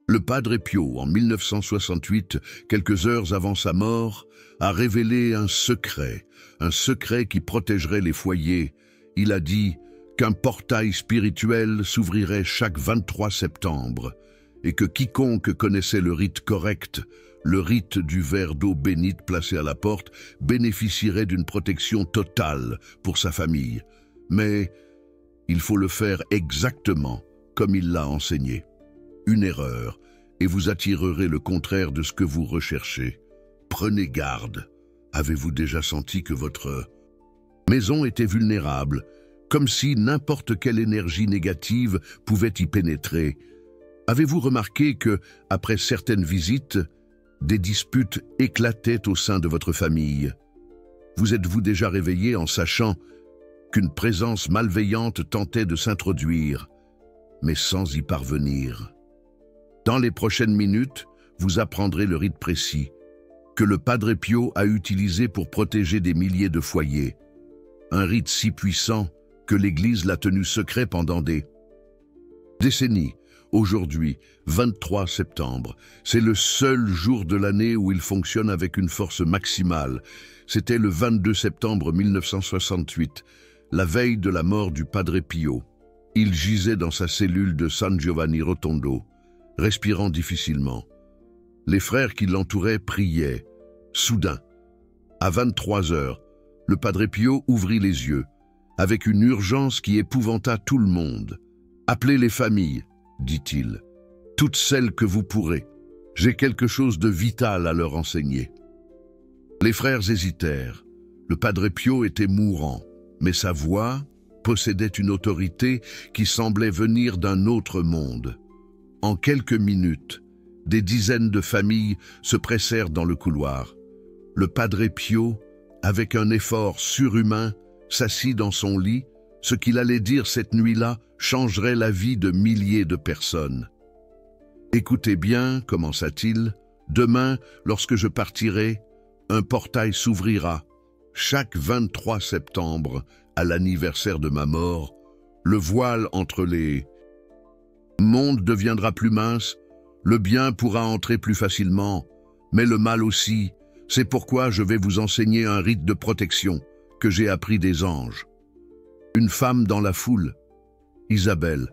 Le Padre Pio, en 1968, quelques heures avant sa mort, a révélé un secret qui protégerait les foyers. Il a dit qu'un portail spirituel s'ouvrirait chaque 23 septembre et que quiconque connaissait le rite correct, le rite du verre d'eau bénite placé à la porte, bénéficierait d'une protection totale pour sa famille. Mais il faut le faire exactement comme il l'a enseigné. Une erreur, et vous attirerez le contraire de ce que vous recherchez. Prenez garde. Avez-vous déjà senti que votre maison était vulnérable, comme si n'importe quelle énergie négative pouvait y pénétrer? Avez-vous remarqué que, après certaines visites, des disputes éclataient au sein de votre famille? Vous êtes-vous déjà réveillé en sachant qu'une présence malveillante tentait de s'introduire, mais sans y parvenir? Dans les prochaines minutes, vous apprendrez le rite précis que le Padre Pio a utilisé pour protéger des milliers de foyers. Un rite si puissant que l'Église l'a tenu secret pendant des décennies. Aujourd'hui, 23 septembre, c'est le seul jour de l'année où il fonctionne avec une force maximale. C'était le 22 septembre 1968, la veille de la mort du Padre Pio. Il gisait dans sa cellule de San Giovanni Rotondo, respirant difficilement. Les frères qui l'entouraient priaient. Soudain, à 23 heures, le Padre Pio ouvrit les yeux, avec une urgence qui épouvanta tout le monde. « Appelez les familles », dit-il, « toutes celles que vous pourrez. J'ai quelque chose de vital à leur enseigner. » Les frères hésitèrent. Le Padre Pio était mourant, mais sa voix possédait une autorité qui semblait venir d'un autre monde. En quelques minutes, des dizaines de familles se pressèrent dans le couloir. Le Padre Pio, avec un effort surhumain, s'assit dans son lit. Ce qu'il allait dire cette nuit-là changerait la vie de milliers de personnes. « Écoutez bien, commença-t-il, demain, lorsque je partirai, un portail s'ouvrira. Chaque 23 septembre, à l'anniversaire de ma mort, le voile entre les mondes deviendra plus mince, le bien pourra entrer plus facilement, mais le mal aussi. C'est pourquoi je vais vous enseigner un rite de protection que j'ai appris des anges. » Une femme dans la foule, Isabelle,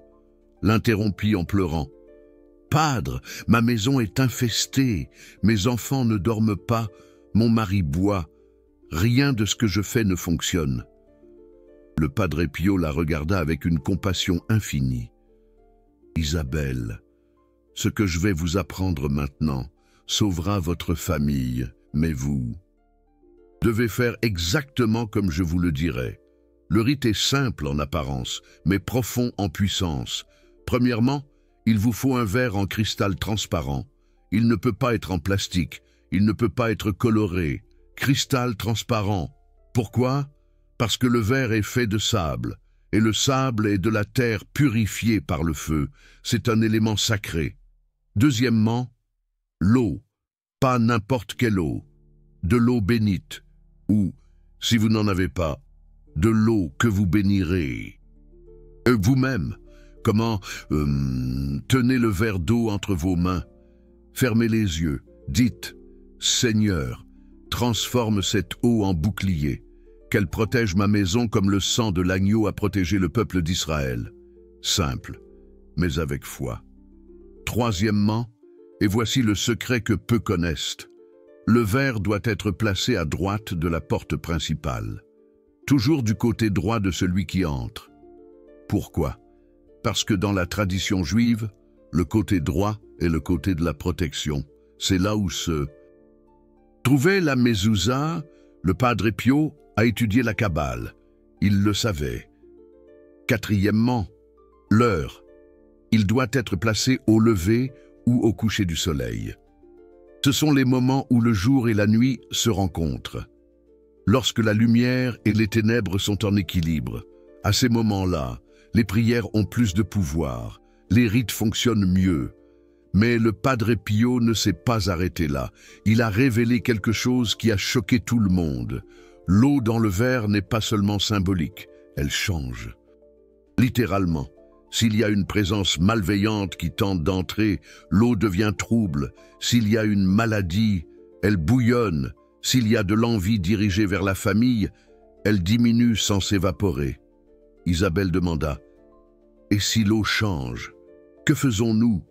l'interrompit en pleurant. « Padre, ma maison est infestée, mes enfants ne dorment pas, mon mari boit, rien de ce que je fais ne fonctionne. » Le Padre Pio la regarda avec une compassion infinie. « Isabelle, ce que je vais vous apprendre maintenant sauvera votre famille, mais vous devez faire exactement comme je vous le dirai. Le rite est simple en apparence, mais profond en puissance. Premièrement, il vous faut un verre en cristal transparent. Il ne peut pas être en plastique, il ne peut pas être coloré. Cristal transparent. Pourquoi? Parce que le verre est fait de sable, et le sable est de la terre purifiée par le feu. C'est un élément sacré. Deuxièmement, l'eau. Pas n'importe quelle eau. De l'eau bénite. Ou, si vous n'en avez pas, de l'eau que vous bénirez. Vous-même, comment tenez le verre d'eau entre vos mains, fermez les yeux, dites « Seigneur, transforme cette eau en bouclier, qu'elle protège ma maison comme le sang de l'agneau a protégé le peuple d'Israël. » Simple, mais avec foi. Troisièmement, et voici le secret que peu connaissent, le verre doit être placé à droite de la porte principale. Toujours du côté droit de celui qui entre. Pourquoi? Parce que dans la tradition juive, le côté droit est le côté de la protection. C'est là où se trouvait la mezouza. Le Padre Pio a étudié la Kabbale. Il le savait. Quatrièmement, l'heure. Il doit être placé au lever ou au coucher du soleil. Ce sont les moments où le jour et la nuit se rencontrent. Lorsque la lumière et les ténèbres sont en équilibre, à ces moments-là, les prières ont plus de pouvoir, les rites fonctionnent mieux. Mais le Padre Pio ne s'est pas arrêté là. Il a révélé quelque chose qui a choqué tout le monde. L'eau dans le verre n'est pas seulement symbolique, elle change. Littéralement, S'il y a une présence malveillante qui tente d'entrer, l'eau devient trouble. S'il y a une maladie, elle bouillonne. S'il y a de l'envie dirigée vers la famille, elle diminue sans s'évaporer. Isabelle demanda, « Et si l'eau change, que faisons-nous »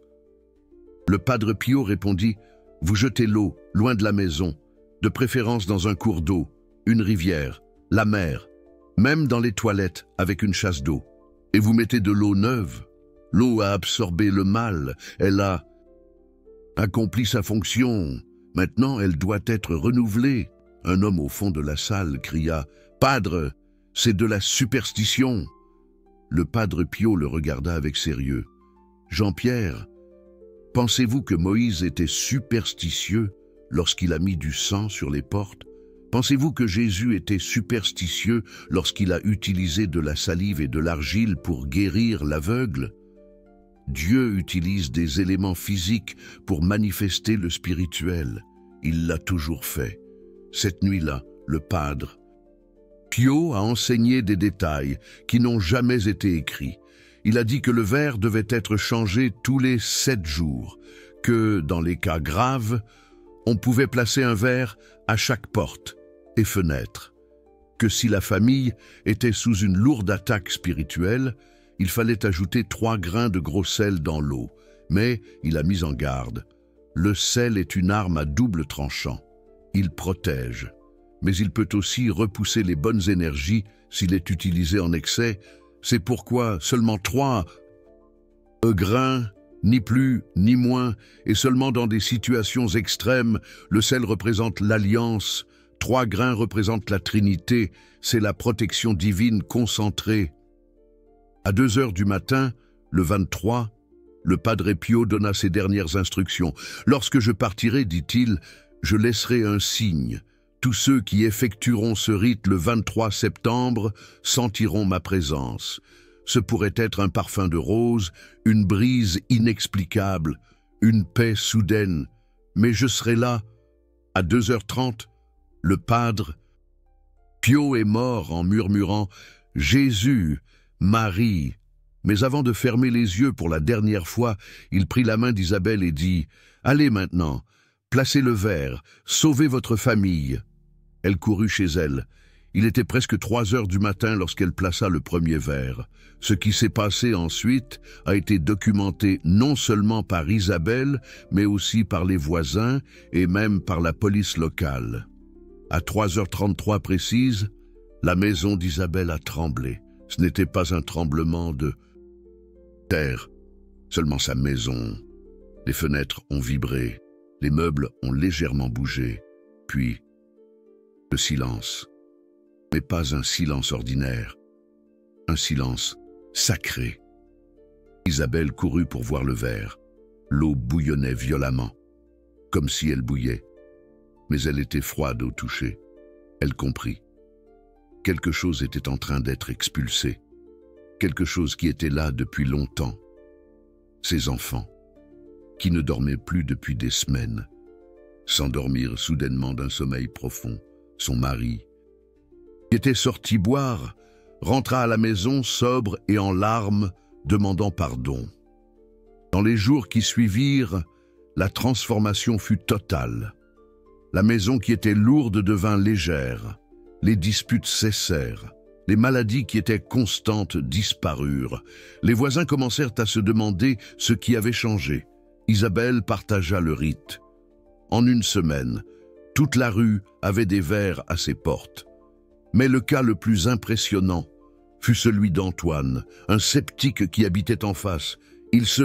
Le Padre Pio répondit, « Vous jetez l'eau loin de la maison, de préférence dans un cours d'eau, une rivière, la mer, même dans les toilettes avec une chasse d'eau. Et vous mettez de l'eau neuve. L'eau a absorbé le mal, elle a accompli sa fonction. Maintenant, elle doit être renouvelée. » Un homme au fond de la salle cria, « Padre, c'est de la superstition !» Le Padre Pio le regarda avec sérieux. « Jean-Pierre, pensez-vous que Moïse était superstitieux lorsqu'il a mis du sang sur les portes? Pensez-vous que Jésus était superstitieux lorsqu'il a utilisé de la salive et de l'argile pour guérir l'aveugle? Dieu utilise des éléments physiques pour manifester le spirituel. Il l'a toujours fait. Cette nuit-là, le Padre Pio a enseigné des détails qui n'ont jamais été écrits. Il a dit que le verre devait être changé tous les 7 jours, que, dans les cas graves, on pouvait placer un verre à chaque porte et fenêtre, que si la famille était sous une lourde attaque spirituelle, il fallait ajouter 3 grains de gros sel dans l'eau. Mais il a mis en garde. Le sel est une arme à double tranchant. Il protège, mais il peut aussi repousser les bonnes énergies s'il est utilisé en excès. C'est pourquoi seulement 3 grains, ni plus ni moins, et seulement dans des situations extrêmes, le sel représente l'alliance, 3 grains représentent la Trinité, c'est la protection divine concentrée. À 2 heures du matin, le 23, le Padre Pio donna ses dernières instructions. « Lorsque je partirai, dit-il, je laisserai un signe. Tous ceux qui effectueront ce rite le 23 septembre sentiront ma présence. Ce pourrait être un parfum de rose, une brise inexplicable, une paix soudaine. Mais je serai là. » À 2h30, le Padre Pio est mort en murmurant « Jésus, Marie ». Mais avant de fermer les yeux pour la dernière fois, il prit la main d'Isabelle et dit « Allez maintenant, placez le verre, sauvez votre famille. » Elle courut chez elle. Il était presque 3 heures du matin lorsqu'elle plaça le premier verre. Ce qui s'est passé ensuite a été documenté non seulement par Isabelle, mais aussi par les voisins et même par la police locale. À 3h33 précise, la maison d'Isabelle a tremblé. Ce n'était pas un tremblement de terre, seulement sa maison. Les fenêtres ont vibré, les meubles ont légèrement bougé, puis le silence. Mais pas un silence ordinaire, un silence sacré. Isabelle courut pour voir le verre. L'eau bouillonnait violemment, comme si elle bouillait. Mais elle était froide au toucher. Elle comprit. Quelque chose était en train d'être expulsé. Quelque chose qui était là depuis longtemps. Ses enfants, qui ne dormaient plus depuis des semaines, s'endormirent soudainement d'un sommeil profond. Son mari, qui était sorti boire, rentra à la maison sobre et en larmes, demandant pardon. Dans les jours qui suivirent, la transformation fut totale. La maison qui était lourde devint légère. Les disputes cessèrent. Les maladies qui étaient constantes disparurent. Les voisins commencèrent à se demander ce qui avait changé. Isabelle partagea le rite. En une semaine, toute la rue avait des verres à ses portes. Mais le cas le plus impressionnant fut celui d'Antoine, un sceptique qui habitait en face. Il se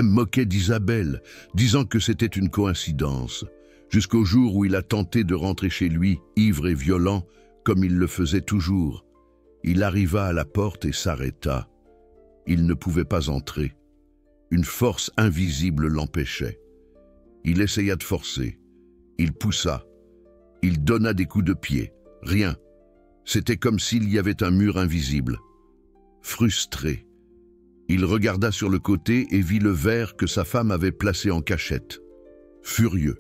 moquait d'Isabelle, disant que c'était une coïncidence, jusqu'au jour où il a tenté de rentrer chez lui, ivre et violent, comme il le faisait toujours. Il arriva à la porte et s'arrêta. Il ne pouvait pas entrer. Une force invisible l'empêchait. Il essaya de forcer. Il poussa. Il donna des coups de pied. Rien. C'était comme s'il y avait un mur invisible. Frustré, il regarda sur le côté et vit le verre que sa femme avait placé en cachette. Furieux,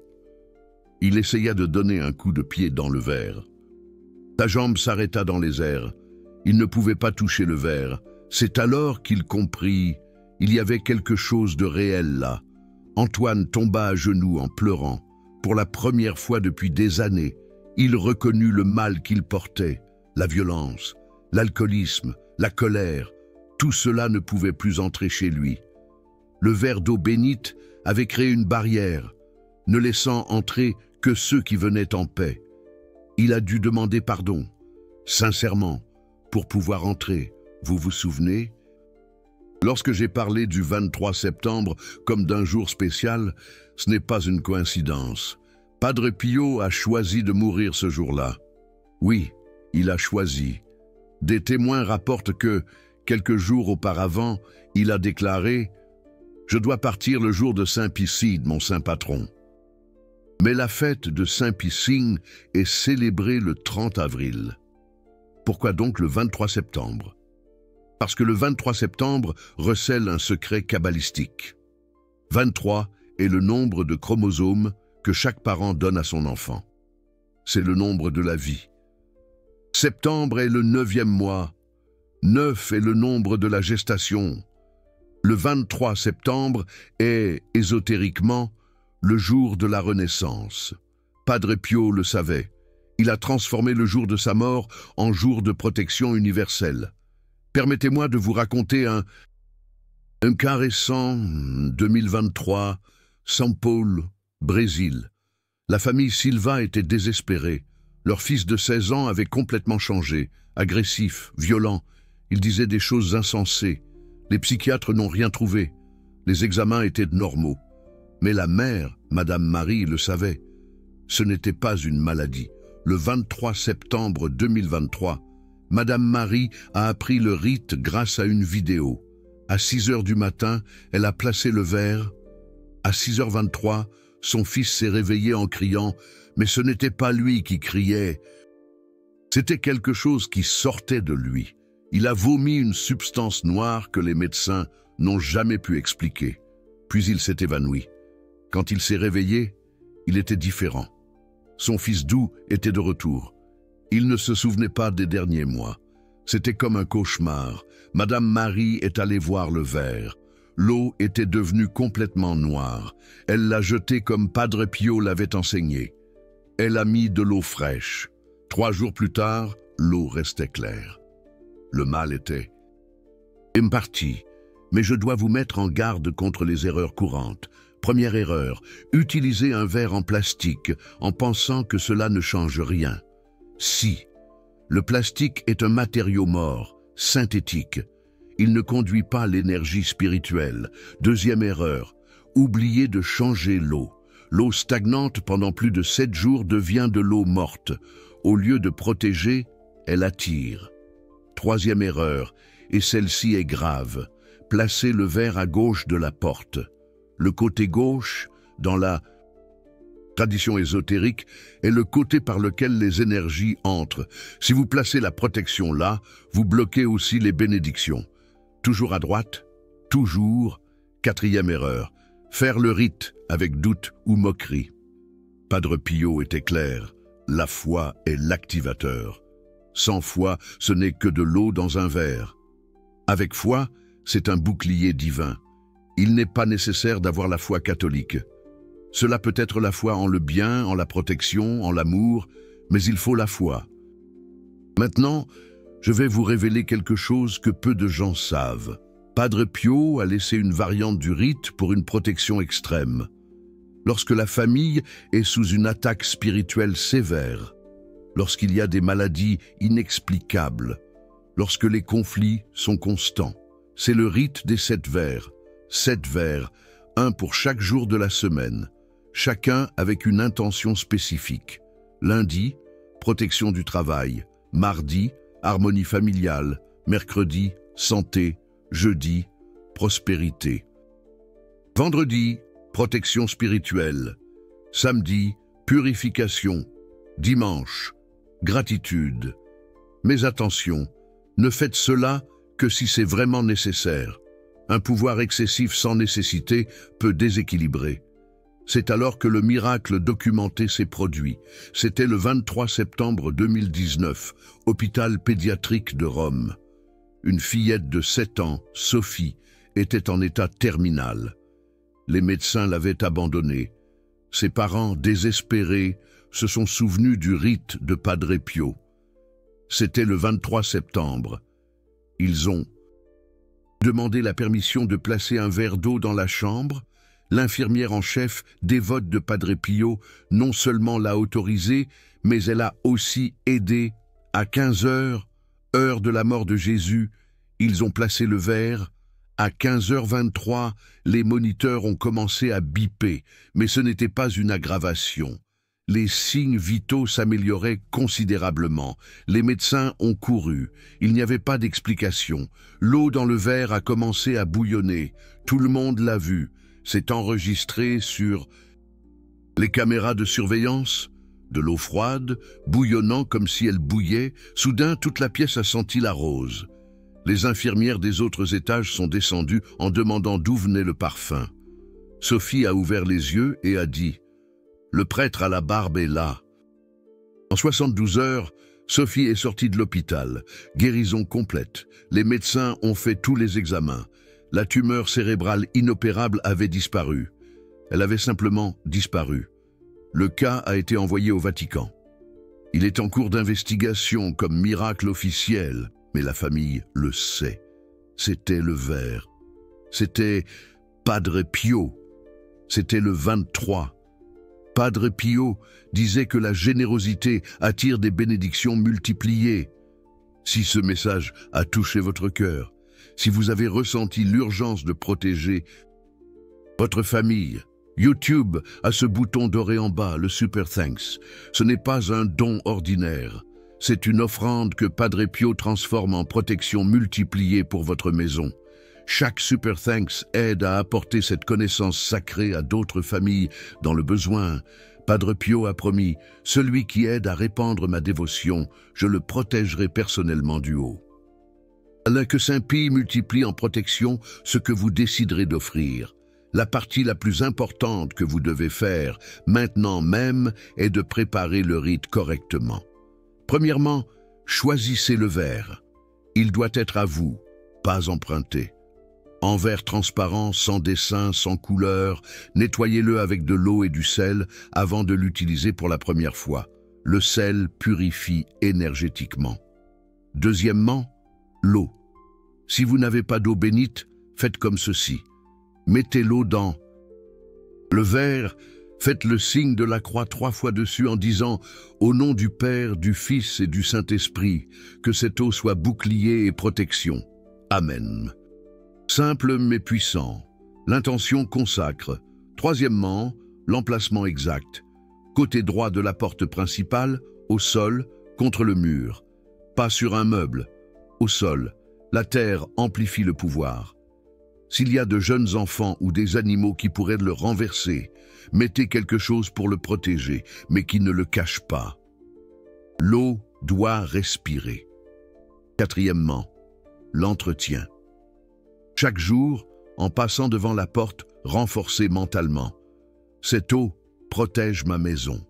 il essaya de donner un coup de pied dans le verre. Sa jambe s'arrêta dans les airs. Il ne pouvait pas toucher le verre. C'est alors qu'il comprit, il y avait quelque chose de réel là. Antoine tomba à genoux en pleurant. Pour la première fois depuis des années, il reconnut le mal qu'il portait, la violence, l'alcoolisme, la colère. Tout cela ne pouvait plus entrer chez lui. Le verre d'eau bénite avait créé une barrière, ne laissant entrer que ceux qui venaient en paix. Il a dû demander pardon, sincèrement, pour pouvoir entrer. Vous vous souvenez? Lorsque j'ai parlé du 23 septembre comme d'un jour spécial, ce n'est pas une coïncidence. Padre Pio a choisi de mourir ce jour-là. Oui, il a choisi. Des témoins rapportent que, quelques jours auparavant, il a déclaré « Je dois partir le jour de Saint-Piscide, mon saint patron ». Mais la fête de Saint-Piscine est célébrée le 30 avril. Pourquoi donc le 23 septembre? Parce que le 23 septembre recèle un secret kabbalistique. 23 est le nombre de chromosomes que chaque parent donne à son enfant. C'est le nombre de la vie. Septembre est le 9e mois. 9 est le nombre de la gestation. Le 23 septembre est, ésotériquement, le jour de la Renaissance. Padre Pio le savait. Il a transformé le jour de sa mort en jour de protection universelle. Permettez-moi de vous raconter un cas récent, 2023, São Paulo, Brésil. La famille Silva était désespérée. Leur fils de 16 ans avait complètement changé, agressif, violent. Il disait des choses insensées. Les psychiatres n'ont rien trouvé. Les examens étaient normaux. Mais la mère, Madame Marie, le savait. Ce n'était pas une maladie. Le 23 septembre 2023, Madame Marie a appris le rite grâce à une vidéo. À 6 heures du matin, elle a placé le verre. À 6h23, son fils s'est réveillé en criant, mais ce n'était pas lui qui criait. C'était quelque chose qui sortait de lui. Il a vomi une substance noire que les médecins n'ont jamais pu expliquer. Puis il s'est évanoui. Quand il s'est réveillé, il était différent. Son fils doux était de retour. Il ne se souvenait pas des derniers mois. C'était comme un cauchemar. Madame Marie est allée voir le verre. L'eau était devenue complètement noire. Elle l'a jetée comme Padre Pio l'avait enseigné. Elle a mis de l'eau fraîche. 3 jours plus tard, l'eau restait claire. Le mal était imparti. Mais je dois vous mettre en garde contre les erreurs courantes. Première erreur, utiliser un verre en plastique en pensant que cela ne change rien. Si. Le plastique est un matériau mort, synthétique. Il ne conduit pas l'énergie spirituelle. Deuxième erreur, oublier de changer l'eau. L'eau stagnante pendant plus de 7 jours devient de l'eau morte. Au lieu de protéger, elle attire. Troisième erreur, et celle-ci est grave. Placer le verre à gauche de la porte. Le côté gauche, dans la tradition ésotérique, est le côté par lequel les énergies entrent. Si vous placez la protection là, vous bloquez aussi les bénédictions. Toujours à droite, toujours. Quatrième erreur, faire le rite avec doute ou moquerie. Padre Pio était clair, la foi est l'activateur. Sans foi, ce n'est que de l'eau dans un verre. Avec foi, c'est un bouclier divin. Il n'est pas nécessaire d'avoir la foi catholique. Cela peut être la foi en le bien, en la protection, en l'amour, mais il faut la foi. Maintenant, je vais vous révéler quelque chose que peu de gens savent. Padre Pio a laissé une variante du rite pour une protection extrême. Lorsque la famille est sous une attaque spirituelle sévère, lorsqu'il y a des maladies inexplicables, lorsque les conflits sont constants, c'est le rite des 7 verres. 7 verres, un pour chaque jour de la semaine, chacun avec une intention spécifique. Lundi, protection du travail. Mardi, harmonie familiale. Mercredi, santé. Jeudi, prospérité. Vendredi, protection spirituelle. Samedi, purification. Dimanche, gratitude. Mais attention, ne faites cela que si c'est vraiment nécessaire. Un pouvoir excessif sans nécessité peut déséquilibrer. C'est alors que le miracle documenté s'est produit. C'était le 23 septembre 2019, hôpital pédiatrique de Rome. Une fillette de 7 ans, Sophie, était en état terminal. Les médecins l'avaient abandonnée. Ses parents, désespérés, se sont souvenus du rite de Padre Pio. C'était le 23 septembre. Ils ont demandé la permission de placer un verre d'eau dans la chambre. L'infirmière en chef, dévote de Padre Pio, non seulement l'a autorisé, mais elle a aussi aidé. À 15 heures, heure de la mort de Jésus, ils ont placé le verre. À 15h23, les moniteurs ont commencé à biper, mais ce n'était pas une aggravation. Les signes vitaux s'amélioraient considérablement. Les médecins ont couru. Il n'y avait pas d'explication. L'eau dans le verre a commencé à bouillonner. Tout le monde l'a vu. C'est enregistré sur les caméras de surveillance. De l'eau froide, bouillonnant comme si elle bouillait. Soudain, toute la pièce a senti la rose. Les infirmières des autres étages sont descendues en demandant d'où venait le parfum. Sophie a ouvert les yeux et a dit « Le prêtre à la barbe est là ». En 72 heures, Sophie est sortie de l'hôpital. Guérison complète. Les médecins ont fait tous les examens. La tumeur cérébrale inopérable avait disparu. Elle avait simplement disparu. Le cas a été envoyé au Vatican. Il est en cours d'investigation comme miracle officiel. Mais la famille le sait. C'était le verre. C'était Padre Pio. C'était le 23. Padre Pio disait que la générosité attire des bénédictions multipliées. Si ce message a touché votre cœur, si vous avez ressenti l'urgence de protéger votre famille, YouTube a ce bouton doré en bas, le Super Thanks. Ce n'est pas un don ordinaire. C'est une offrande que Padre Pio transforme en protection multipliée pour votre maison. Chaque Super Thanks aide à apporter cette connaissance sacrée à d'autres familles dans le besoin. Padre Pio a promis, « Celui qui aide à répandre ma dévotion, je le protégerai personnellement du haut. » Alors que Saint-Pie multiplie en protection ce que vous déciderez d'offrir. La partie la plus importante que vous devez faire, maintenant même, est de préparer le rite correctement. Premièrement, choisissez le verre. Il doit être à vous, pas emprunté. En verre transparent, sans dessin, sans couleur, nettoyez-le avec de l'eau et du sel avant de l'utiliser pour la première fois. Le sel purifie énergétiquement. Deuxièmement, l'eau. Si vous n'avez pas d'eau bénite, faites comme ceci. Mettez l'eau dans le verre. Faites le signe de la croix 3 fois dessus en disant « Au nom du Père, du Fils et du Saint-Esprit, que cette eau soit bouclier et protection. Amen. » Simple mais puissant. L'intention consacre. Troisièmement, l'emplacement exact. Côté droit de la porte principale, au sol, contre le mur. Pas sur un meuble. Au sol. La terre amplifie le pouvoir. S'il y a de jeunes enfants ou des animaux qui pourraient le renverser, mettez quelque chose pour le protéger, mais qui ne le cache pas. L'eau doit respirer. Quatrièmement, l'entretien. Chaque jour, en passant devant la porte, renforcez mentalement. Cette eau protège ma maison.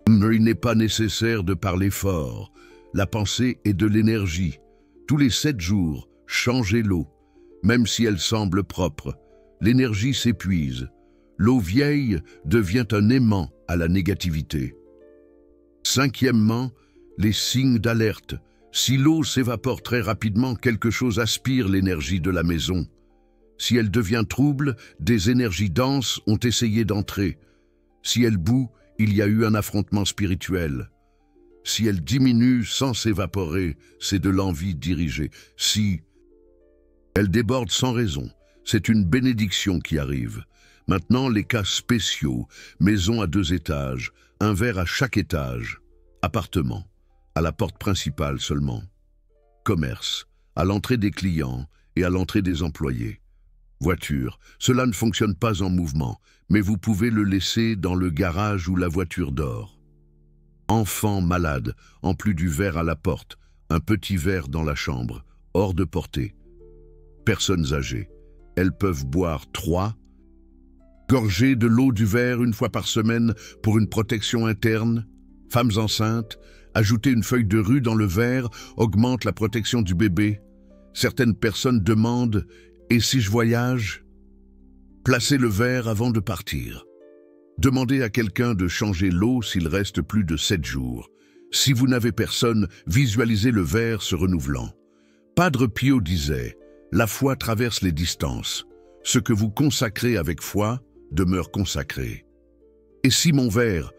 Il n'est pas nécessaire de parler fort. La pensée est de l'énergie. Tous les 7 jours, changez l'eau. Même si elle semble propre, l'énergie s'épuise. L'eau vieille devient un aimant à la négativité. Cinquièmement, les signes d'alerte. Si l'eau s'évapore très rapidement, quelque chose aspire l'énergie de la maison. Si elle devient trouble, des énergies denses ont essayé d'entrer. Si elle bout, il y a eu un affrontement spirituel. Si elle diminue sans s'évaporer, c'est de l'envie dirigée. Si elle déborde sans raison, c'est une bénédiction qui arrive. Maintenant, les cas spéciaux, maison à 2 étages, un verre à chaque étage, appartement, à la porte principale seulement, commerce, à l'entrée des clients et à l'entrée des employés. Voiture, cela ne fonctionne pas en mouvement, mais vous pouvez le laisser dans le garage où la voiture dort. Enfant malade, en plus du verre à la porte, un petit verre dans la chambre, hors de portée. Personnes âgées, elles peuvent boire 3 gorgées de l'eau du verre 1 fois par semaine pour une protection interne. Femmes enceintes, ajouter une feuille de rue dans le verre augmente la protection du bébé. Certaines personnes demandent « Et si je voyage ?» Placez le verre avant de partir. Demandez à quelqu'un de changer l'eau s'il reste plus de 7 jours. Si vous n'avez personne, visualisez le verre se renouvelant. Padre Pio disait « La foi traverse les distances. Ce que vous consacrez avec foi demeure consacré. » Et si mon verre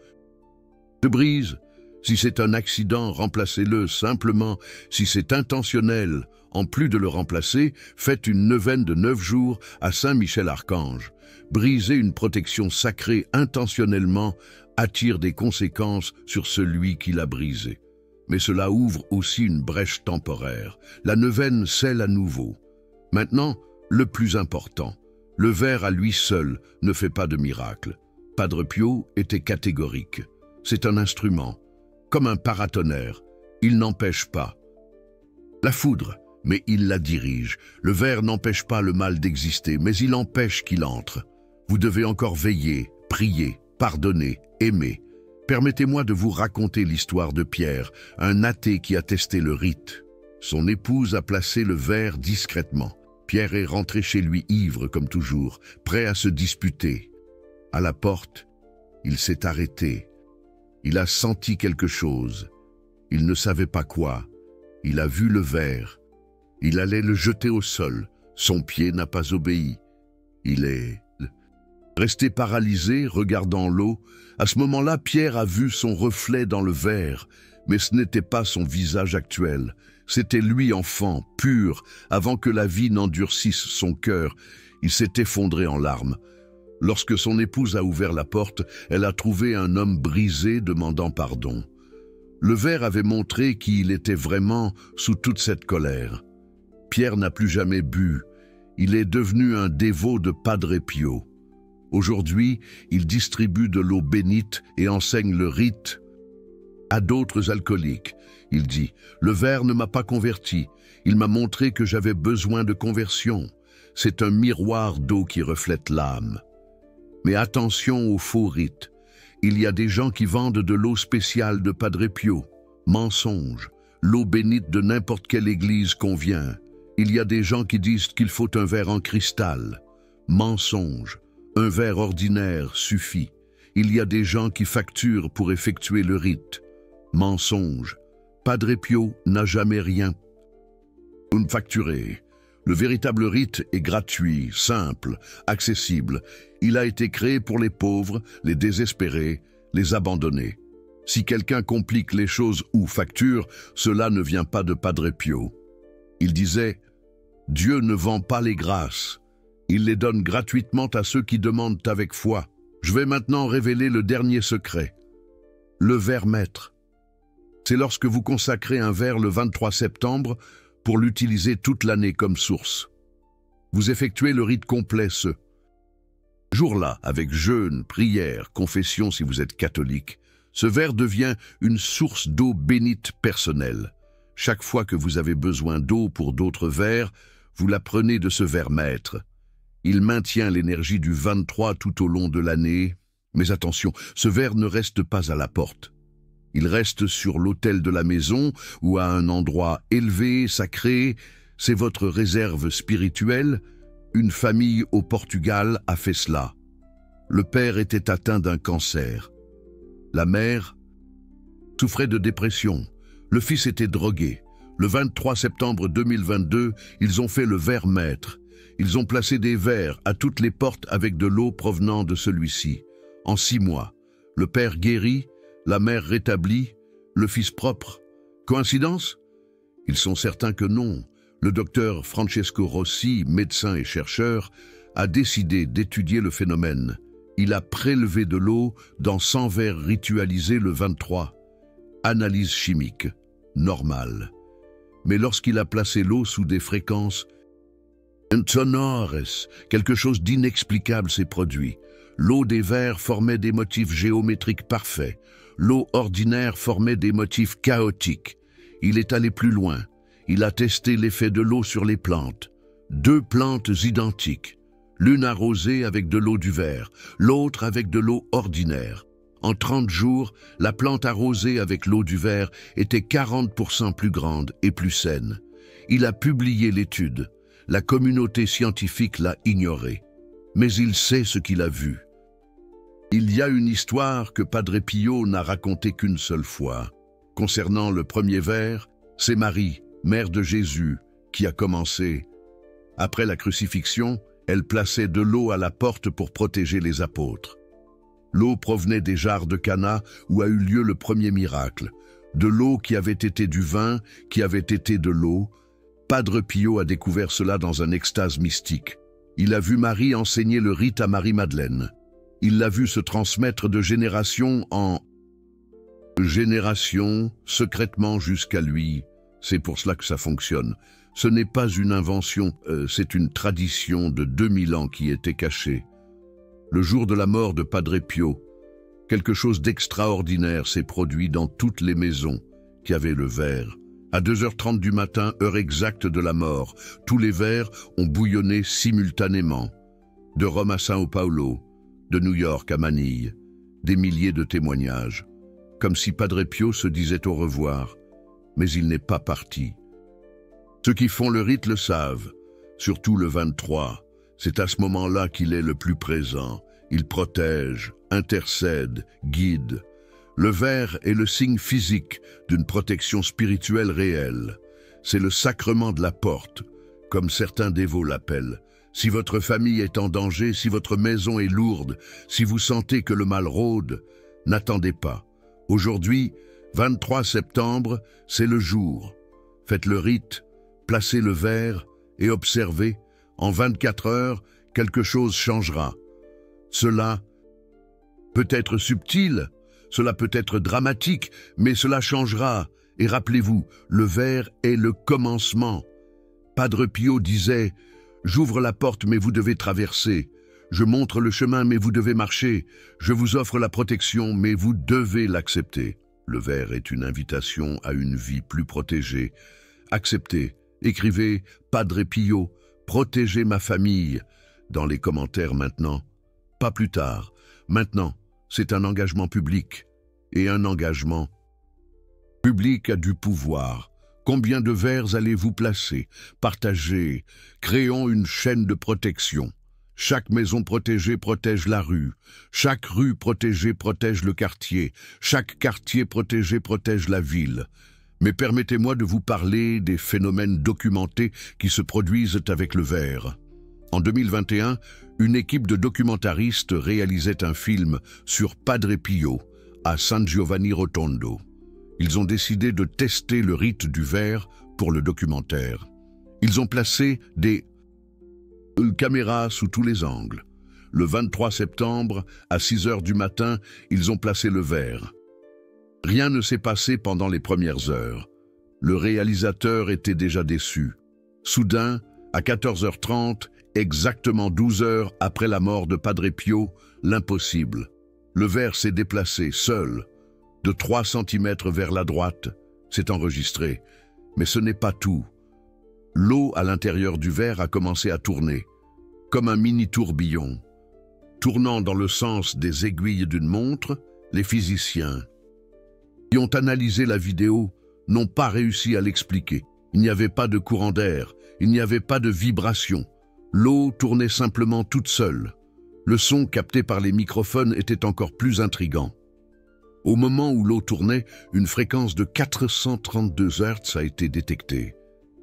se brise, si c'est un accident, remplacez-le simplement. Si c'est intentionnel, en plus de le remplacer, faites une neuvaine de 9 jours à Saint Michel-Archange. Briser une protection sacrée intentionnellement attire des conséquences sur celui qui l'a brisée. Mais cela ouvre aussi une brèche temporaire. La neuvaine scelle à nouveau. Maintenant, le plus important, le verre à lui seul ne fait pas de miracle. Padre Pio était catégorique. C'est un instrument, comme un paratonnerre. Il n'empêche pas la foudre, mais il la dirige. Le verre n'empêche pas le mal d'exister, mais il empêche qu'il entre. Vous devez encore veiller, prier, pardonner, aimer. Permettez-moi de vous raconter l'histoire de Pierre, un athée qui a testé le rite. Son épouse a placé le verre discrètement. Pierre est rentré chez lui ivre comme toujours, prêt à se disputer. À la porte, il s'est arrêté. Il a senti quelque chose. Il ne savait pas quoi. Il a vu le verre. Il allait le jeter au sol. Son pied n'a pas obéi. Il est resté paralysé, regardant l'eau. À ce moment-là, Pierre a vu son reflet dans le verre, mais ce n'était pas son visage actuel. C'était lui enfant, pur, avant que la vie n'endurcisse son cœur. Il s'est effondré en larmes. Lorsque son épouse a ouvert la porte, elle a trouvé un homme brisé demandant pardon. Le verre avait montré qui il était vraiment sous toute cette colère. Pierre n'a plus jamais bu. Il est devenu un dévot de Padre Pio. Aujourd'hui, il distribue de l'eau bénite et enseigne le rite à d'autres alcooliques. Il dit « Le verre ne m'a pas converti. Il m'a montré que j'avais besoin de conversion. C'est un miroir d'eau qui reflète l'âme. » Mais attention aux faux rites. Il y a des gens qui vendent de l'eau spéciale de Padre Pio. Mensonge. L'eau bénite de n'importe quelle église convient. Il y a des gens qui disent qu'il faut un verre en cristal. Mensonge. Un verre ordinaire suffit. Il y a des gens qui facturent pour effectuer le rite. Mensonge. Padre Pio n'a jamais rien. Vous me facturez. Le véritable rite est gratuit, simple, accessible. Il a été créé pour les pauvres, les désespérés, les abandonnés. Si quelqu'un complique les choses ou facture, cela ne vient pas de Padre Pio. Il disait « Dieu ne vend pas les grâces. Il les donne gratuitement à ceux qui demandent avec foi. » Je vais maintenant révéler le dernier secret. Le verre maître. C'est lorsque vous consacrez un verre le 23 septembre pour l'utiliser toute l'année comme source. Vous effectuez le rite complet ce jour-là, avec jeûne, prière, confession si vous êtes catholique. Ce verre devient une source d'eau bénite personnelle. Chaque fois que vous avez besoin d'eau pour d'autres verres, vous la prenez de ce verre maître. Il maintient l'énergie du 23 tout au long de l'année. Mais attention, ce verre ne reste pas à la porte. Il reste sur l'autel de la maison ou à un endroit élevé, sacré. C'est votre réserve spirituelle. Une famille au Portugal a fait cela. Le père était atteint d'un cancer. La mère souffrait de dépression. Le fils était drogué. Le 23 septembre 2022, ils ont fait le verre maître. Ils ont placé des verres à toutes les portes avec de l'eau provenant de celui-ci. En 6 mois, le père guéri, la mère rétablie, le fils propre. Coïncidence? Ils sont certains que non. Le docteur Francesco Rossi, médecin et chercheur, a décidé d'étudier le phénomène. Il a prélevé de l'eau dans 100 verres ritualisés le 23. Analyse chimique, normale. Mais lorsqu'il a placé l'eau sous des fréquences sonores, quelque chose d'inexplicable s'est produit. L'eau des verres formait des motifs géométriques parfaits. L'eau ordinaire formait des motifs chaotiques. Il est allé plus loin. Il a testé l'effet de l'eau sur les plantes. 2 plantes identiques. L'une arrosée avec de l'eau du verre, l'autre avec de l'eau ordinaire. En 30 jours, la plante arrosée avec l'eau du verre était 40% plus grande et plus saine. Il a publié l'étude. La communauté scientifique l'a ignoré. Mais il sait ce qu'il a vu. Il y a une histoire que Padre Pio n'a racontée qu'une seule fois. Concernant le premier ver, c'est Marie, mère de Jésus, qui a commencé. Après la crucifixion, elle plaçait de l'eau à la porte pour protéger les apôtres. L'eau provenait des jarres de Cana où a eu lieu le premier miracle. De l'eau qui avait été du vin, qui avait été de l'eau. Padre Pio a découvert cela dans un extase mystique. Il a vu Marie enseigner le rite à Marie-Madeleine. Il l'a vu se transmettre de génération en génération, secrètement jusqu'à lui. C'est pour cela que ça fonctionne. Ce n'est pas une invention, c'est une tradition de 2000 ans qui était cachée. Le jour de la mort de Padre Pio, quelque chose d'extraordinaire s'est produit dans toutes les maisons qui avaient le ver. À 2h30 du matin, heure exacte de la mort, tous les vers ont bouillonné simultanément. De Rome à Sao Paulo, de New York à Manille, des milliers de témoignages, comme si Padre Pio se disait au revoir, mais il n'est pas parti. Ceux qui font le rite le savent, surtout le 23. C'est à ce moment-là qu'il est le plus présent. Il protège, intercède, guide. Le ver est le signe physique d'une protection spirituelle réelle. C'est le sacrement de la porte, comme certains dévots l'appellent. Si votre famille est en danger, si votre maison est lourde, si vous sentez que le mal rôde, n'attendez pas. Aujourd'hui, 23 septembre, c'est le jour. Faites le rite, placez le ver et observez. En 24 heures, quelque chose changera. Cela peut être subtil, cela peut être dramatique, mais cela changera. Et rappelez-vous, le ver est le commencement. Padre Pio disait « J'ouvre la porte, mais vous devez traverser. Je montre le chemin, mais vous devez marcher. Je vous offre la protection, mais vous devez l'accepter. » Le ver est une invitation à une vie plus protégée. Acceptez. Écrivez « Padre Pio, protégez ma famille » dans les commentaires maintenant. Pas plus tard. Maintenant, c'est un engagement public. Et un engagement public a du pouvoir. Combien de vers allez-vous placer? Partagez. Créons une chaîne de protection. Chaque maison protégée protège la rue. Chaque rue protégée protège le quartier. Chaque quartier protégé protège la ville. Mais permettez-moi de vous parler des phénomènes documentés qui se produisent avec le ver. En 2021, une équipe de documentaristes réalisait un film sur Padre Pio à San Giovanni Rotondo. Ils ont décidé de tester le rite du ver pour le documentaire. Ils ont placé des caméras sous tous les angles. Le 23 septembre, à 6 heures du matin, ils ont placé le ver. Rien ne s'est passé pendant les premières heures. Le réalisateur était déjà déçu. Soudain, à 14h30, exactement 12 heures après la mort de Padre Pio, l'impossible. Le ver s'est déplacé, seul, de 3 cm vers la droite. C'est enregistré. Mais ce n'est pas tout. L'eau à l'intérieur du ver a commencé à tourner, comme un mini-tourbillon. Tournant dans le sens des aiguilles d'une montre, les physiciens qui ont analysé la vidéo n'ont pas réussi à l'expliquer. Il n'y avait pas de courant d'air, il n'y avait pas de vibration. L'eau tournait simplement toute seule. Le son capté par les microphones était encore plus intrigant. Au moment où l'eau tournait, une fréquence de 432 Hz a été détectée.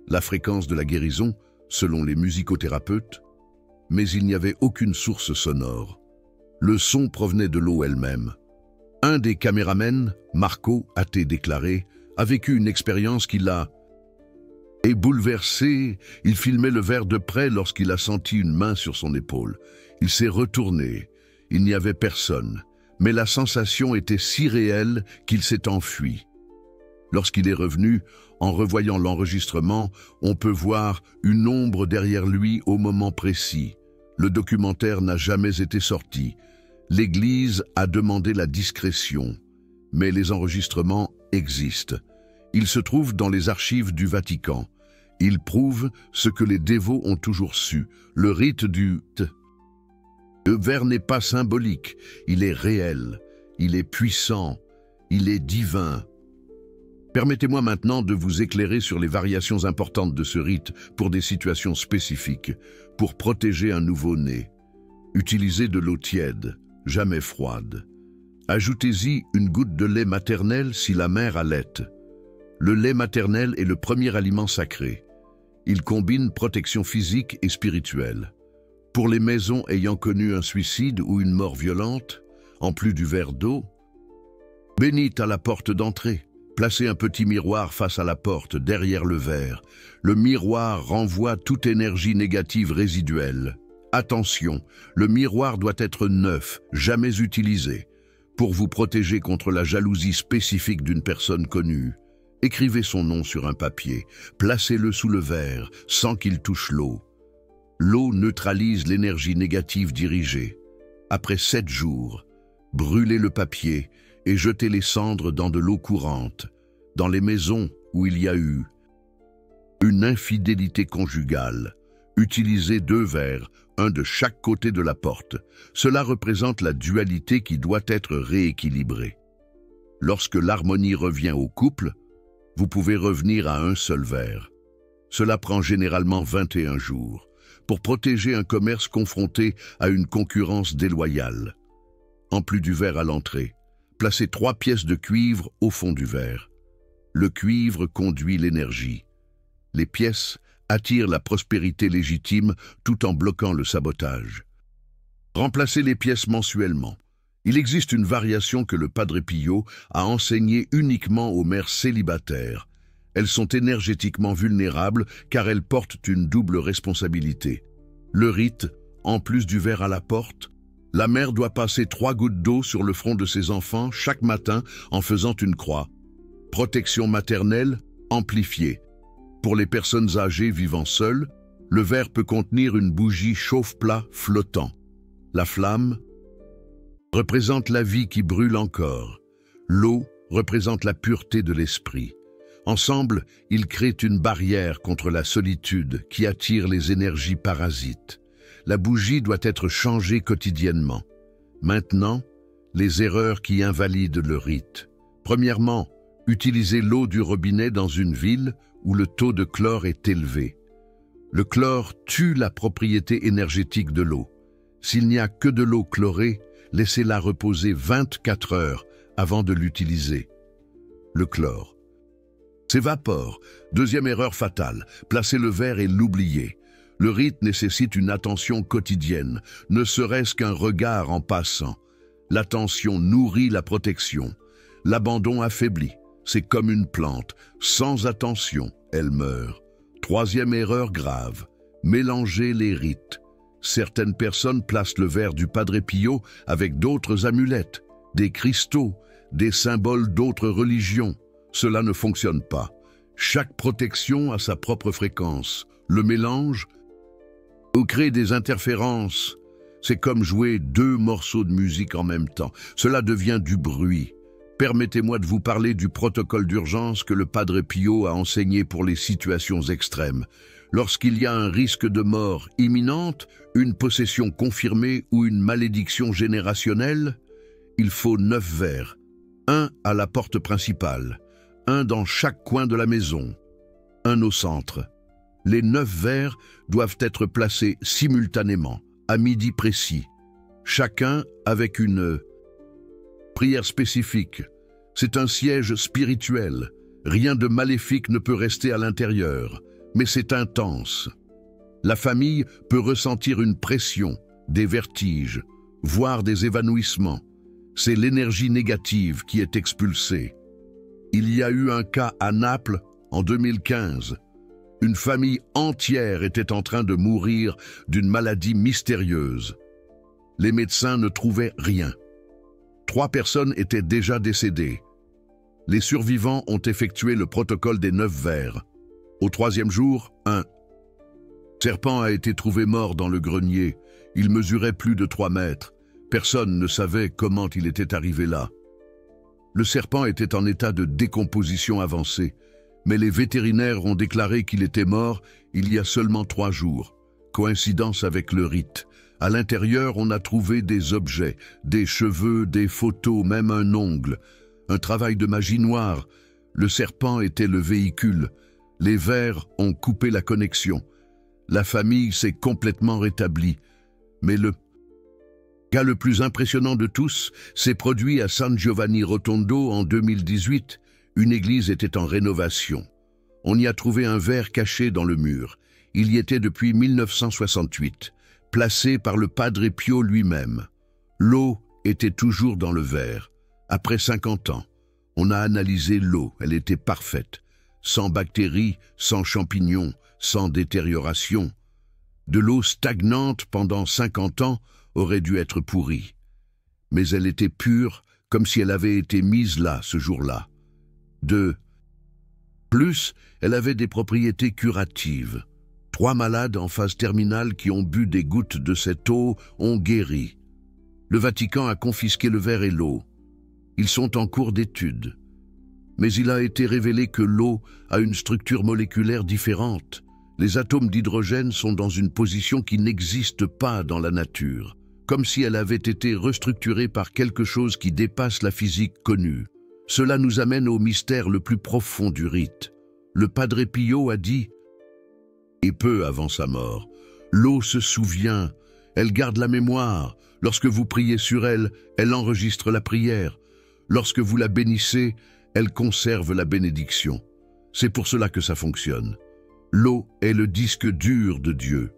La fréquence de la guérison, selon les musicothérapeutes, mais il n'y avait aucune source sonore. Le son provenait de l'eau elle-même. Un des caméramens, Marco, a-t-il déclaré, a vécu une expérience qui l'a bouleversé. Il filmait le ver de près lorsqu'il a senti une main sur son épaule. Il s'est retourné. Il n'y avait personne. Mais la sensation était si réelle qu'il s'est enfui. Lorsqu'il est revenu, en revoyant l'enregistrement, on peut voir une ombre derrière lui au moment précis. Le documentaire n'a jamais été sorti. L'Église a demandé la discrétion, mais les enregistrements existent. Ils se trouvent dans les archives du Vatican. Ils prouvent ce que les dévots ont toujours su. Le rite du ver n'est pas symbolique, il est réel, il est puissant, il est divin. Permettez-moi maintenant de vous éclairer sur les variations importantes de ce rite pour des situations spécifiques. Pour protéger un nouveau-né, utilisez de l'eau tiède, jamais froide. Ajoutez-y une goutte de lait maternel si la mère allaite. Le lait maternel est le premier aliment sacré. Il combine protection physique et spirituelle. Pour les maisons ayant connu un suicide ou une mort violente, en plus du verre d'eau, bénite à la porte d'entrée. Placez un petit miroir face à la porte, derrière le verre. Le miroir renvoie toute énergie négative résiduelle. Attention, le miroir doit être neuf, jamais utilisé. Pour vous protéger contre la jalousie spécifique d'une personne connue, écrivez son nom sur un papier, placez-le sous le verre, sans qu'il touche l'eau. L'eau neutralise l'énergie négative dirigée. Après 7 jours, brûlez le papier et jetez les cendres dans de l'eau courante, dans les maisons où il y a eu une infidélité conjugale. Utilisez 2 verres, un de chaque côté de la porte. Cela représente la dualité qui doit être rééquilibrée. Lorsque l'harmonie revient au couple, vous pouvez revenir à un seul verre. Cela prend généralement 21 jours pour protéger un commerce confronté à une concurrence déloyale. En plus du verre à l'entrée, placez 3 pièces de cuivre au fond du verre. Le cuivre conduit l'énergie. Les pièces attirent la prospérité légitime tout en bloquant le sabotage. Remplacez les pièces mensuellement. Il existe une variation que le Padre Pio a enseignée uniquement aux mères célibataires. Elles sont énergétiquement vulnérables car elles portent une double responsabilité. Le rite, en plus du verre à la porte, la mère doit passer 3 gouttes d'eau sur le front de ses enfants chaque matin en faisant une croix. Protection maternelle amplifiée. Pour les personnes âgées vivant seules, le verre peut contenir une bougie chauffe-plat flottant. La flamme représente la vie qui brûle encore. L'eau représente la pureté de l'esprit. Ensemble, ils créent une barrière contre la solitude qui attire les énergies parasites. La bougie doit être changée quotidiennement. Maintenant, les erreurs qui invalident le rite. Premièrement, utilisez l'eau du robinet dans une ville où le taux de chlore est élevé. Le chlore tue la propriété énergétique de l'eau. S'il n'y a que de l'eau chlorée, laissez-la reposer 24 heures avant de l'utiliser. Le chlore s'évapore. Deuxième erreur fatale, placer le verre et l'oublier. Le rite nécessite une attention quotidienne, ne serait-ce qu'un regard en passant. L'attention nourrit la protection. L'abandon affaiblit. C'est comme une plante. Sans attention, elle meurt. Troisième erreur grave, mélanger les rites. Certaines personnes placent le verre du Padre Pio avec d'autres amulettes, des cristaux, des symboles d'autres religions. Cela ne fonctionne pas. Chaque protection a sa propre fréquence. Le mélange ou crée des interférences. C'est comme jouer 2 morceaux de musique en même temps. Cela devient du bruit. Permettez-moi de vous parler du protocole d'urgence que le Padre Pio a enseigné pour les situations extrêmes. Lorsqu'il y a un risque de mort imminente, une possession confirmée ou une malédiction générationnelle, il faut 9 verres, 1 à la porte principale, 1 dans chaque coin de la maison, 1 au centre. Les 9 verres doivent être placés simultanément, à midi précis, chacun avec une prière spécifique. C'est un siège spirituel. Rien de maléfique ne peut rester à l'intérieur, mais c'est intense. La famille peut ressentir une pression, des vertiges, voire des évanouissements. C'est l'énergie négative qui est expulsée. Il y a eu un cas à Naples en 2015. Une famille entière était en train de mourir d'une maladie mystérieuse. Les médecins ne trouvaient rien. 3 personnes étaient déjà décédées. Les survivants ont effectué le protocole des 9 verres. Au 3e jour, un serpent a été trouvé mort dans le grenier. Il mesurait plus de 3 mètres. Personne ne savait comment il était arrivé là. Le serpent était en état de décomposition avancée, mais les vétérinaires ont déclaré qu'il était mort il y a seulement 3 jours. Coïncidence avec le rite. À l'intérieur, on a trouvé des objets, des cheveux, des photos, même un ongle. Un travail de magie noire. Le serpent était le véhicule. Les vers ont coupé la connexion. La famille s'est complètement rétablie. Mais le cas le plus impressionnant de tous s'est produit à San Giovanni Rotondo en 2018. Une église était en rénovation. On y a trouvé un verre caché dans le mur. Il y était depuis 1968, placé par le Padre Pio lui-même. L'eau était toujours dans le verre. Après 50 ans, on a analysé l'eau, elle était parfaite. Sans bactéries, sans champignons, sans détérioration. De l'eau stagnante pendant 50 ans aurait dû être pourrie. Mais elle était pure, comme si elle avait été mise là, ce jour-là. De plus, elle avait des propriétés curatives. 3 malades en phase terminale qui ont bu des gouttes de cette eau ont guéri. Le Vatican a confisqué le verre et l'eau. Ils sont en cours d'étude. Mais il a été révélé que l'eau a une structure moléculaire différente. Les atomes d'hydrogène sont dans une position qui n'existe pas dans la nature, comme si elle avait été restructurée par quelque chose qui dépasse la physique connue. Cela nous amène au mystère le plus profond du rite. Le Padre Pio a dit, et peu avant sa mort, l'eau se souvient, elle garde la mémoire. Lorsque vous priez sur elle, elle enregistre la prière. Lorsque vous la bénissez, elle conserve la bénédiction. C'est pour cela que ça fonctionne. L'eau est le disque dur de Dieu.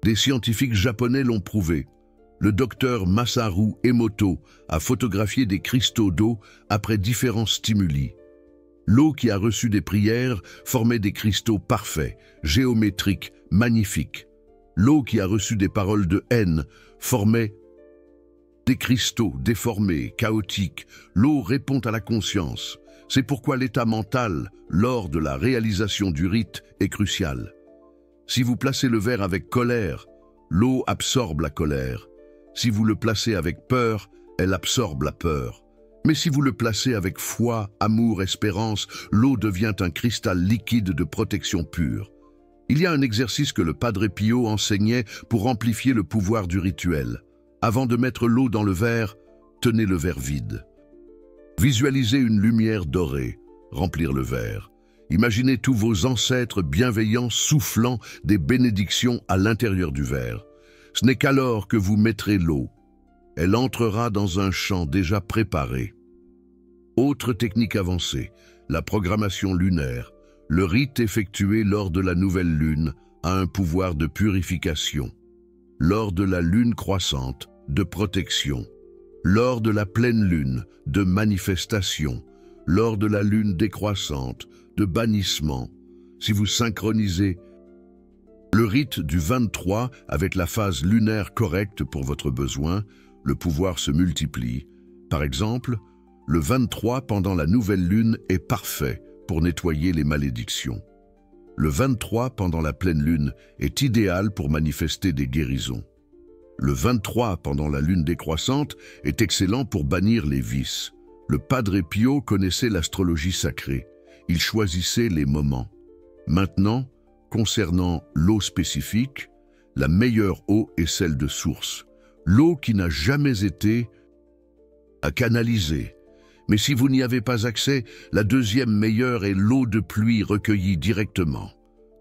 Des scientifiques japonais l'ont prouvé. Le docteur Masaru Emoto a photographié des cristaux d'eau après différents stimuli. L'eau qui a reçu des prières formait des cristaux parfaits, géométriques, magnifiques. L'eau qui a reçu des paroles de haine formait des cristaux déformés, chaotiques. L'eau répond à la conscience. C'est pourquoi l'état mental, lors de la réalisation du rite, est crucial. Si vous placez le verre avec colère, l'eau absorbe la colère. Si vous le placez avec peur, elle absorbe la peur. Mais si vous le placez avec foi, amour, espérance, l'eau devient un cristal liquide de protection pure. Il y a un exercice que le Padre Pio enseignait pour amplifier le pouvoir du rituel. Avant de mettre l'eau dans le verre, tenez le verre vide. Visualisez une lumière dorée, remplir le verre. Imaginez tous vos ancêtres bienveillants soufflant des bénédictions à l'intérieur du verre. Ce n'est qu'alors que vous mettrez l'eau. Elle entrera dans un champ déjà préparé. Autre technique avancée, la programmation lunaire. Le rite effectué lors de la nouvelle lune a un pouvoir de purification. Lors de la lune croissante, de protection. Lors de la pleine lune, de manifestation. Lors de la lune décroissante, de bannissement. Si vous synchronisez le rite du 23 avec la phase lunaire correcte pour votre besoin, le pouvoir se multiplie. Par exemple, le 23 pendant la nouvelle lune est parfait pour nettoyer les malédictions. Le 23 pendant la pleine lune est idéal pour manifester des guérisons. Le 23 pendant la lune décroissante est excellent pour bannir les vices. Le Padre Pio connaissait l'astrologie sacrée. Il choisissait les moments. Maintenant, concernant l'eau spécifique, la meilleure eau est celle de source. L'eau qui n'a jamais été canalisée. Mais si vous n'y avez pas accès, la deuxième meilleure est l'eau de pluie recueillie directement.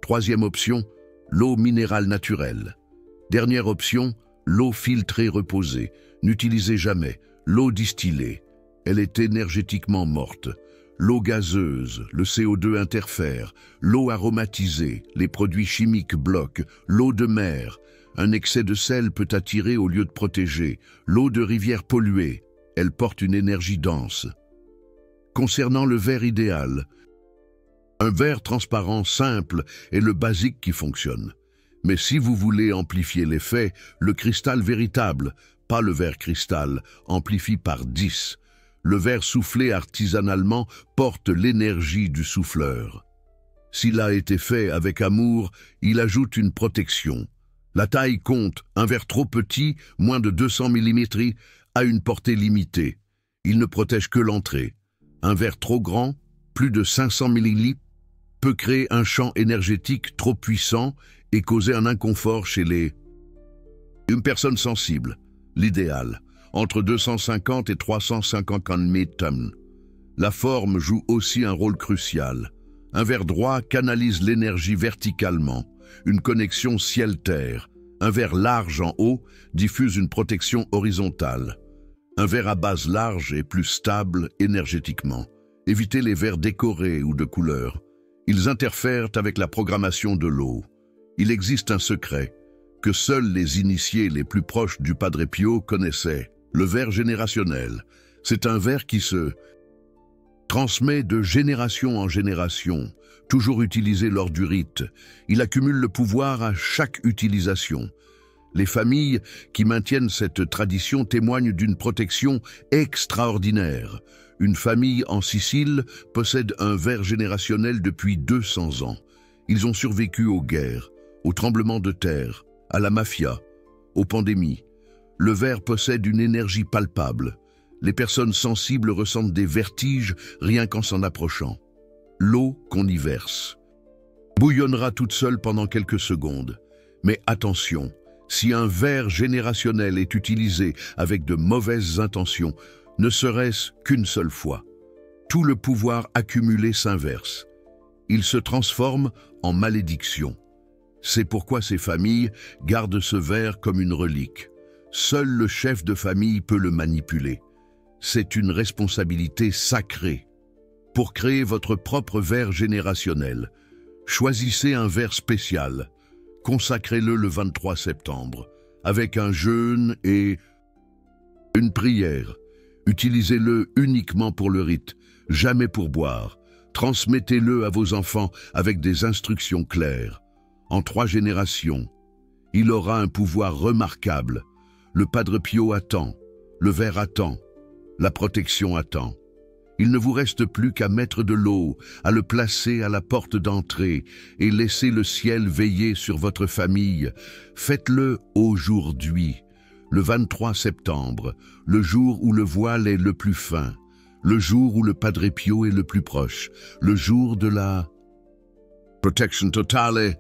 Troisième option, l'eau minérale naturelle. Dernière option, l'eau filtrée reposée. N'utilisez jamais l'eau distillée. Elle est énergétiquement morte. L'eau gazeuse, le CO2 interfère. L'eau aromatisée, les produits chimiques bloquent. L'eau de mer, un excès de sel peut attirer au lieu de protéger. L'eau de rivière polluée, elle porte une énergie dense. Concernant le verre idéal, un verre transparent simple est le basique qui fonctionne. Mais si vous voulez amplifier l'effet, le cristal véritable, pas le verre cristal, amplifie par 10. Le verre soufflé artisanalement porte l'énergie du souffleur. S'il a été fait avec amour, il ajoute une protection. La taille compte, un verre trop petit, moins de 200 mm, a une portée limitée. Il ne protège que l'entrée. Un verre trop grand, plus de 500 ml, peut créer un champ énergétique trop puissant et causer un inconfort chez une personne sensible. L'idéal, entre 250 et 350 tonnes. La forme joue aussi un rôle crucial. Un verre droit canalise l'énergie verticalement, une connexion ciel-terre. Un verre large en haut diffuse une protection horizontale. Un verre à base large est plus stable énergétiquement. Évitez les verres décorés ou de couleur. Ils interfèrent avec la programmation de l'eau. Il existe un secret que seuls les initiés les plus proches du Padre Pio connaissaient. Le verre générationnel. C'est un verre qui se transmet de génération en génération, toujours utilisé lors du rite. Il accumule le pouvoir à chaque utilisation. Les familles qui maintiennent cette tradition témoignent d'une protection extraordinaire. Une famille en Sicile possède un verre générationnel depuis 200 ans. Ils ont survécu aux guerres, aux tremblements de terre, à la mafia, aux pandémies. Le verre possède une énergie palpable. Les personnes sensibles ressentent des vertiges rien qu'en s'en approchant. L'eau qu'on y verse bouillonnera toute seule pendant quelques secondes. Mais attention, si un verre générationnel est utilisé avec de mauvaises intentions, ne serait-ce qu'une seule fois, tout le pouvoir accumulé s'inverse. Il se transforme en malédiction. C'est pourquoi ces familles gardent ce verre comme une relique. Seul le chef de famille peut le manipuler. C'est une responsabilité sacrée. Pour créer votre propre verre générationnel, choisissez un verre spécial. Consacrez-le le 23 septembre, avec un jeûne et une prière. Utilisez-le uniquement pour le rite, jamais pour boire. Transmettez-le à vos enfants avec des instructions claires. En 3 générations, il aura un pouvoir remarquable. Le Padre Pio attend, le verre attend, la protection attend. Il ne vous reste plus qu'à mettre de l'eau, à le placer à la porte d'entrée et laisser le ciel veiller sur votre famille. Faites-le aujourd'hui, le 23 septembre, le jour où le voile est le plus fin, le jour où le Padre Pio est le plus proche, le jour de la protection totale.